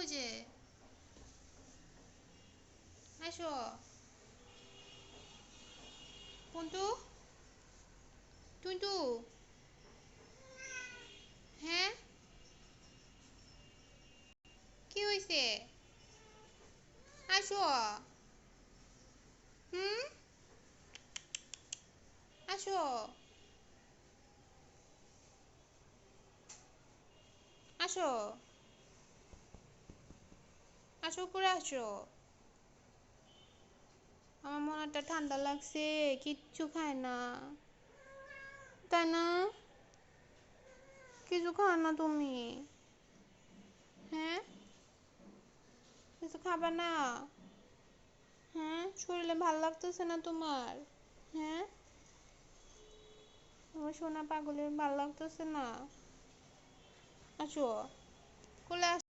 যে আসো পন্টু টুন্টু হ্যাঁ কি হয়েছে আসো হুম আসো আসো আসো উপরে আসো আমার মনটা ঠান্ডা লাগছে কিচ্ছু খায় না তাই না কিছু খাও না তুমি হ্যাঁ কিছু খাবে না হ্যাঁ শরীরে ভাল লাগতেছে না তোমার হ্যাঁ আমার সোনা পাগলের ভাল লাগতেছে না আসো কোলে